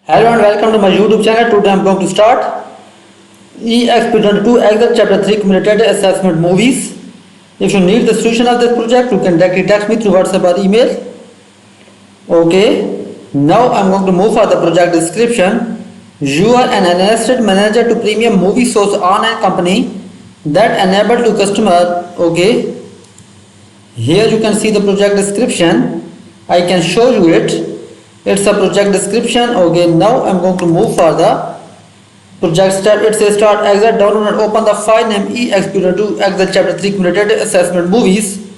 Hello and welcome to my YouTube channel. Today I am going to start EXP22 Excel Chapter 3 Cumulative Assessment Movies. If you need the solution of this project, you can directly text me through WhatsApp or email. Okay, now I am going to move for the project description. You are an enlisted manager to premium movie source online company that enable to customer. Okay, here you can see the project description. I can show you it. It's a project description. Okay, now I'm going to move for the project step. It says start Excel, download and open the file name EXP22 Excel Chapter 3 Cumulative Assessment Movies.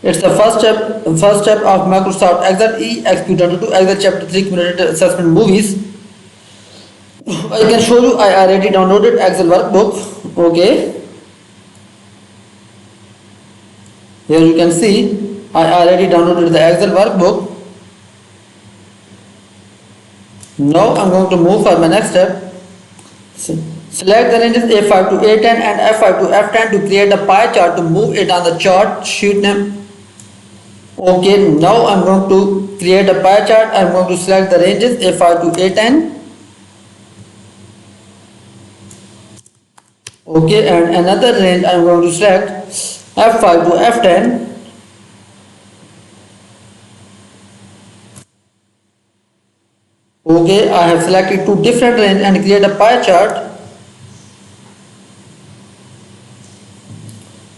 It's the first step of Microsoft Excel EXP22 Excel Chapter 3 Cumulative Assessment Movies. I can show you I already downloaded Excel workbook. Okay, here you can see I already downloaded the Excel workbook. Now I'm going to move for my next step. Select the ranges A5 to A10 and F5 to F10 to create a pie chart to move it on the chart sheet name. Okay, now I'm going to create a pie chart. I'm going to select the ranges A5 to A10. Okay, and another range I'm going to select F5 to F10. Okay, I have selected two different range and create a pie chart.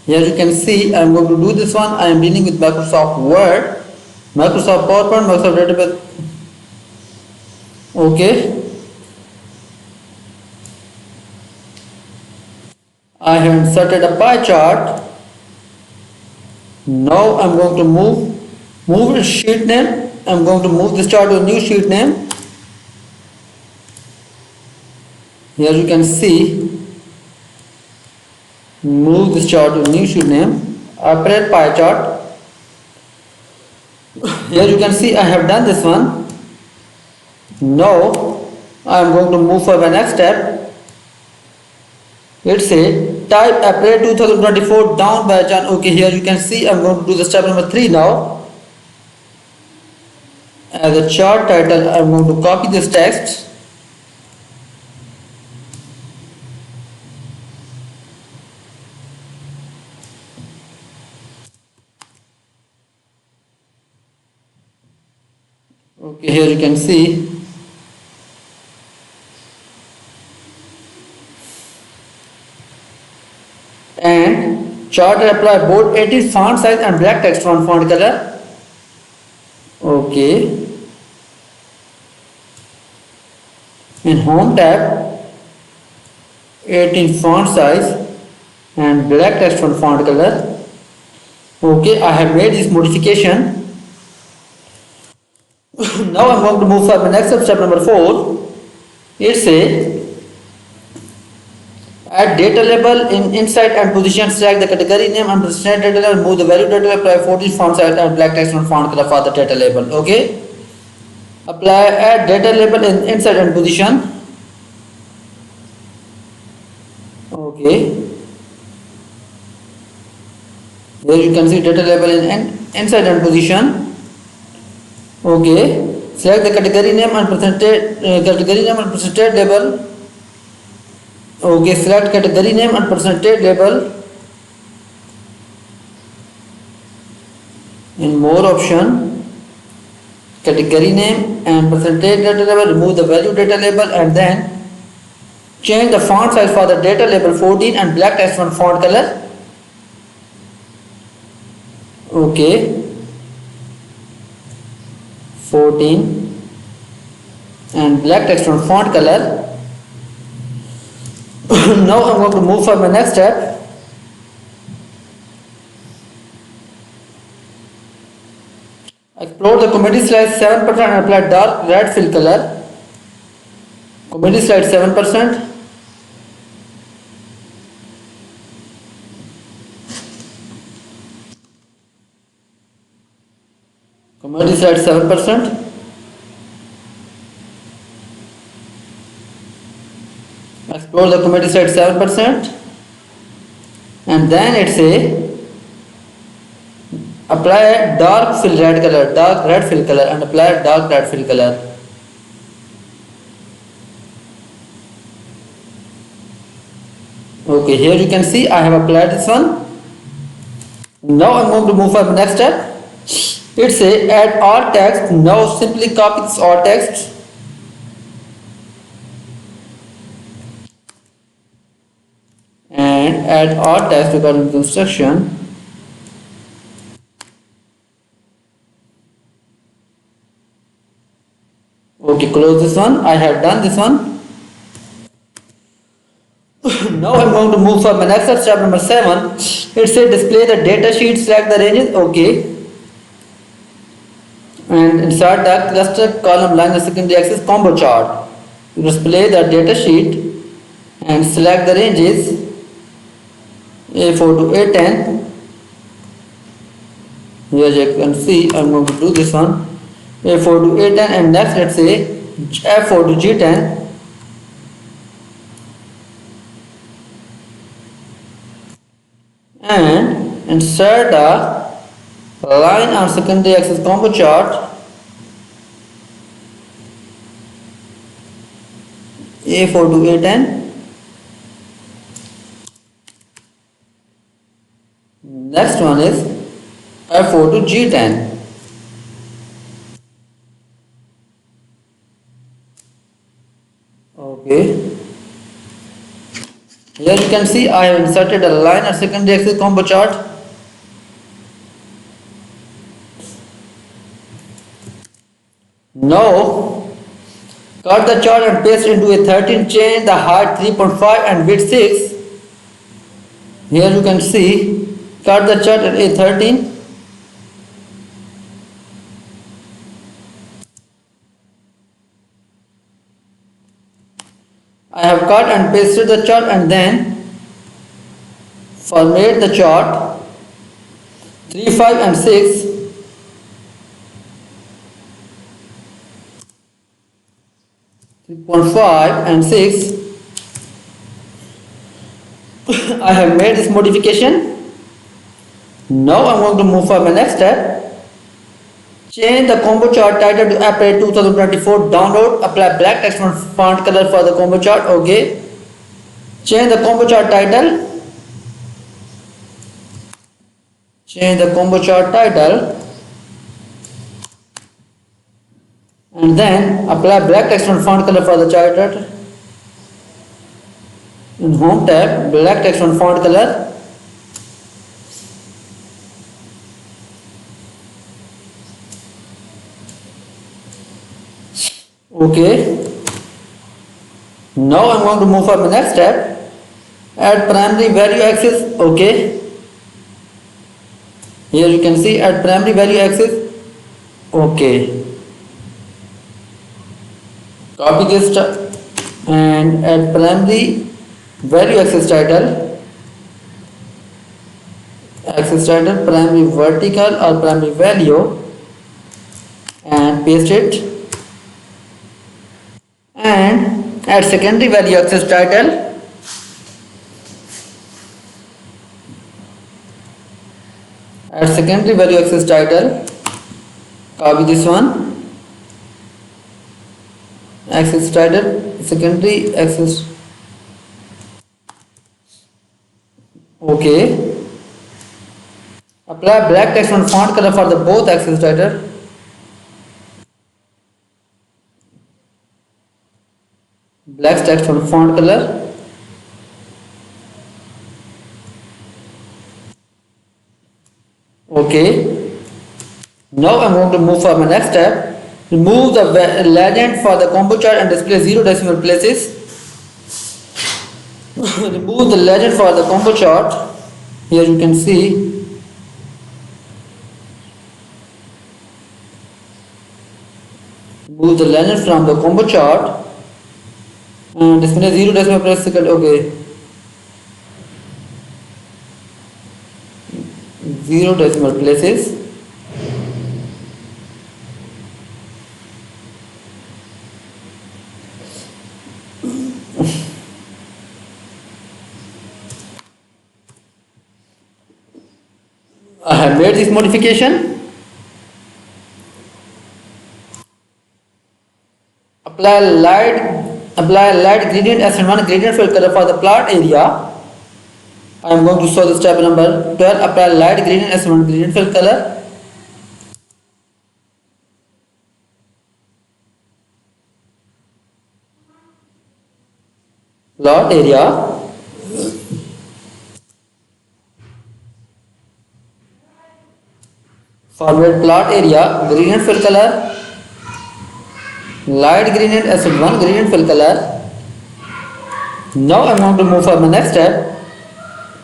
Here you can see I am going to do this one. I am dealing with Microsoft Word, Microsoft PowerPoint, Microsoft Database. Okay, I have inserted a pie chart. Now I am going to move its sheet name. I am going to move this chart to a new sheet name. Here you can see, move this chart to new sheet name, operate pie chart. Here you can see I have done this one. Now I am going to move for the next step. It says type April 2024 down by Jan. Okay, here you can see I am going to do the step number 3 now. As a chart title, I am going to copy this text. Okay, here you can see and chart apply bold 18 font size and black text font color. Okay, in home tab 18 font size and black text font color. Okay, I have made this modification. Now I'm going to move for the next step number 4. It says add data label in inside and position, select the category name and present data label, move the value data label, apply 14 font size and black text font color for the data label. Okay, apply add data label in inside and position. Okay, here you can see data label in inside and position. Okay, select the category name and percentage label. Okay, select category name and percentage label. In more option, category name and percentage data label, remove the value data label and then change the font size for the data label 14 and black text font color. Okay, 14 and black text font color. Now I'm going to move for my next step. Explore the comedy slide 7% and apply dark red fill color. Comedy slide 7%. Comedy slide 7%. Explore the comedy slide 7%. And then it say apply dark red fill color and apply dark red fill color. Okay, here you can see I have applied this one. Now I'm going to move for the next step. It says add alt text. Now simply copy this alt text and add alt text regarding the instruction. Okay, close this one. I have done this one. Now I'm going to move for my next step number 7. It says display the data sheet, select the ranges. Okay. And insert the cluster column line and secondary axis combo chart. Display the data sheet and select the ranges A4 to A10. Here you can see I'm going to do this one A4 to A10 and next let's say F4 to G10. And insert a line on secondary axis combo chart A4 to A10. Next one is F4 to G10. Okay. Here you can see I have inserted a line at secondary axis combo chart. Now cut the chart and paste into A13, change the height 3.5 and width 6. Here you can see cut the chart at A13. I have cut and pasted the chart and then format the chart 3, 5 and 6. 3.5 and 6. I have made this modification. Now I am going to move for my next step. Change the combo chart title to April 2024 download. Apply black text font color for the combo chart. Okay. Change the combo chart title. Change the combo chart title. And then apply black text font color for the chart. In home tab, black text font color. Okay. Now I'm going to move for the next step. Add primary value axis. Okay. Here you can see add primary value axis. Okay. Copy this and add primary value axis title. Axis title primary vertical or primary value and paste it. And add secondary value axis title. Add secondary value axis title. Copy this one. Axis title, secondary axis. Okay. Apply black text font color for the both axis title. Black text font color. Okay. Now I'm going to move for my next step. Remove the legend for the combo chart and display 0 decimal places. Remove the legend for the combo chart. Here you can see. Remove the legend from the combo chart. And display 0 decimal places. Okay. 0 decimal places. I have made this modification. Apply light gradient as one gradient fill color for the plot area. I am going to solve the step number 12. Apply light green and S1 gradient fill color. Plot area. Forward plot area, gradient fill color, light gradient acid 1 gradient fill color. Now I am going to move for my next step.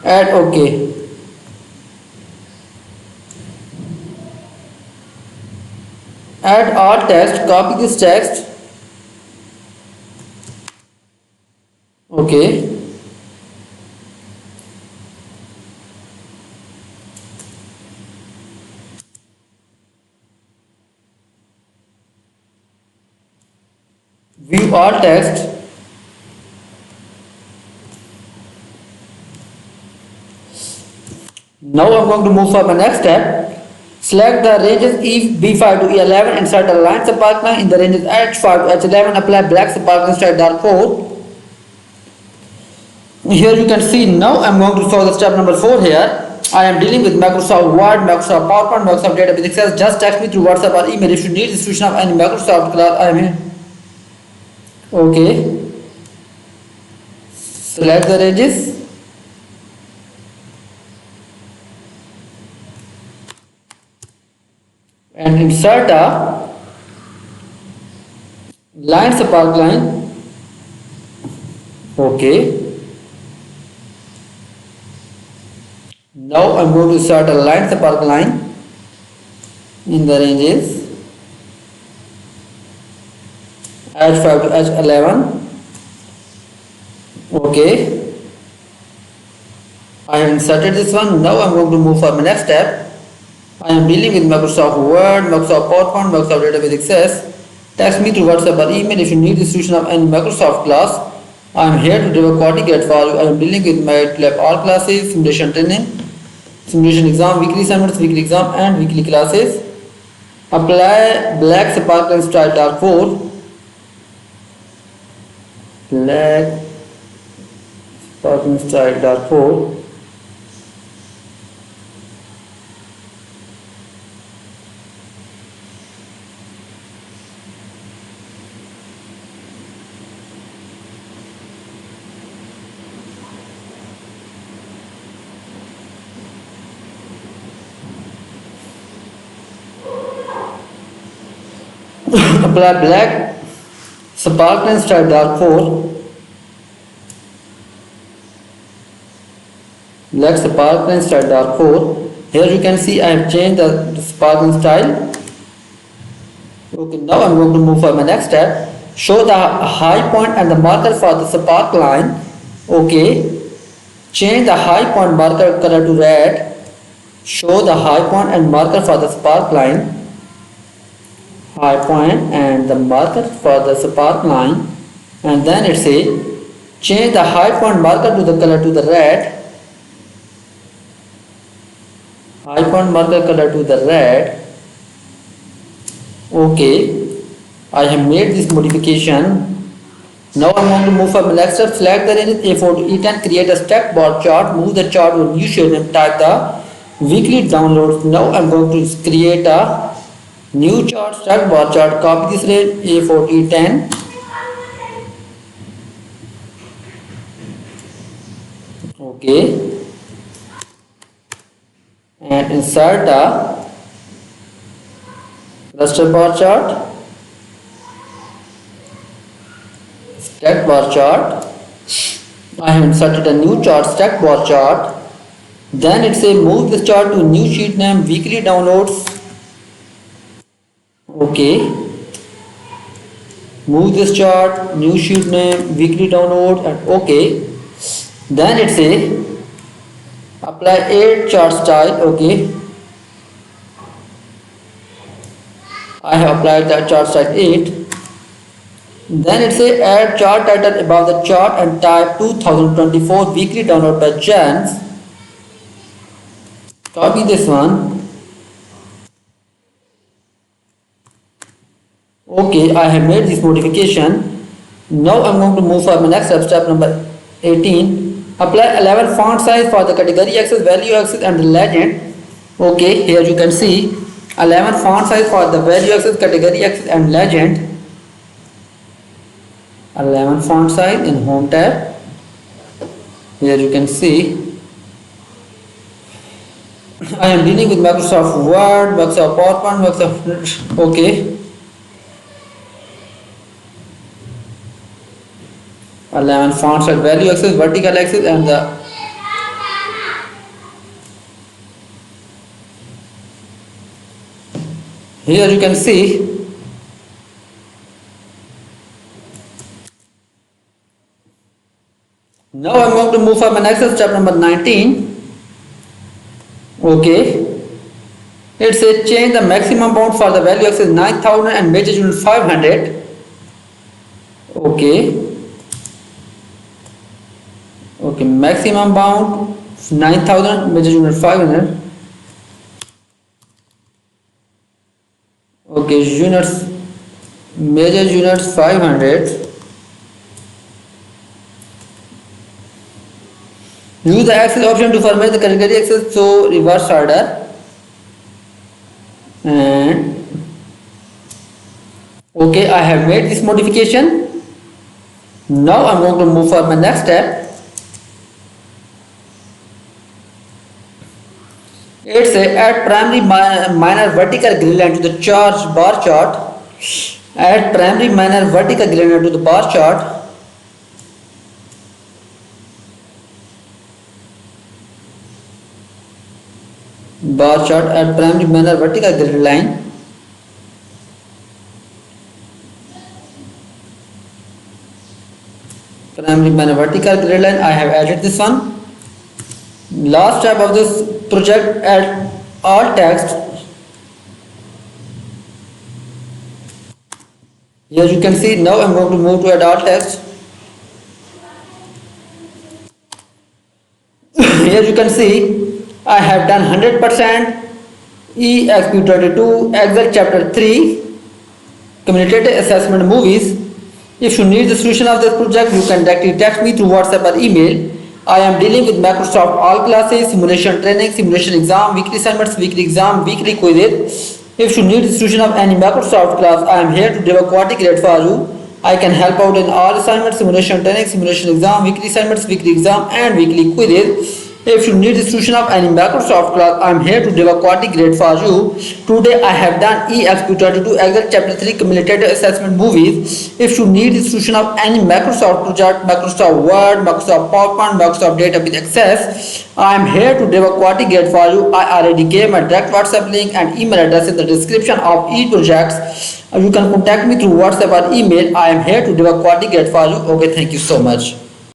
Add OK. Add all text, copy this text. OK. View all text. Now I am going to move for my next step. Select the ranges B5 to E11, insert a line spark line in the ranges H5 to H11, apply black spark line straight dark 4. Here you can see now I am going to solve the step number 4 here. I am dealing with Microsoft Word, Microsoft PowerPoint, Microsoft Database Access. Just text me through WhatsApp or email if you need distribution of any Microsoft class. I am here. Okay. Select the ranges. And insert a line spark line. Okay. Now I am going to insert a line spark line in the ranges H5 to H11. Okay. I have inserted this one. Now I am going to move for my next step. I am dealing with Microsoft Word, Microsoft PowerPoint, Microsoft Database Access. Text me through WhatsApp or email if you need distribution of any Microsoft class. I am here to deliver coordinate for you. I am dealing with MATLAB all classes, simulation training, simulation exam, weekly assignments, weekly exam and weekly classes. Apply black spark line style dark 4. Black spark line style dark 4. Apply black spark line style dark 4. Black spark line style dark 4. Here you can see I have changed the spark line style. Okay, now I am going to move for my next step. Show the high point and the marker for the spark line. Okay. Change the high point marker color to red. Show the high point and marker for the spark line. High point and the marker for the spark line, and then it says change the high point marker to the color to the red. High point marker color to the red. Okay, I have made this modification. Now I am going to move for my next step. Select the range A4 to E10, create a stack bar chart, move the chart to a new shape and type the weekly downloads. Now I am going to create a new chart, stack bar chart, copy this range A4 to E10. Okay. And insert a raster bar chart, stack bar chart. I have inserted a new chart, stack bar chart. Then it says move this chart to new sheet name weekly downloads. Okay. Move this chart, new sheet name, weekly download, and okay. Then it says apply 8 chart style. Okay. I have applied the chart style 8. Then it says add chart title above the chart and type 2024 weekly download by chance. Copy this one. Okay, I have made this modification. Now I am going to move for my next step, step number 18. Apply 11 font size for the category access, value access and the legend. Okay, here you can see 11 font size for the value access, category access and legend. 11 font size in home tab. Here you can see I am dealing with Microsoft Word, Microsoft PowerPoint, Microsoft. Okay. 11 font size, value access, vertical axis and the here you can see now I am going to move for my next step number 19. Okay, it says change the maximum bound for the value access 9000 and major unit 500. Okay, maximum bound 9000, major unit 500. Okay, units, major units 500. Use the access option to format the category access so reverse order. And okay, I have made this modification. Now I am going to move for my next step. It says add primary minor vertical grid line to the charge bar chart. Add primary minor vertical grid line to the bar chart. Bar chart at primary minor vertical grid line. Primary minor vertical grid line, I have added this one. Last step of this project, add alt text. Here you can see now I am going to move to add alt text. Here you can see I have done 100% EXP22 Excel chapter 3 Community Assessment Movies. If you need the solution of this project, you can directly text me through WhatsApp or email. I am dealing with Microsoft All Classes, simulation training, simulation exam, weekly assignments, weekly exam, weekly quizzes. If you need the solution of any Microsoft class, I am here to give a quality grade for you. I can help out in all assignments, simulation training, simulation exam, weekly assignments, weekly exam and weekly quizzes. If you need the solution of any Microsoft class, I am here to give a quality grade for you. Today I have done EXP22 Excel chapter 3 Cumulative Assessment Movies. If you need the solution of any Microsoft project, Microsoft Word, Microsoft PowerPoint, Microsoft Database Access, I am here to give a quality grade for you. I already gave my direct WhatsApp link and email address in the description of each projects. You can contact me through WhatsApp or email. I am here to give a quality grade for you. Okay, thank you so much.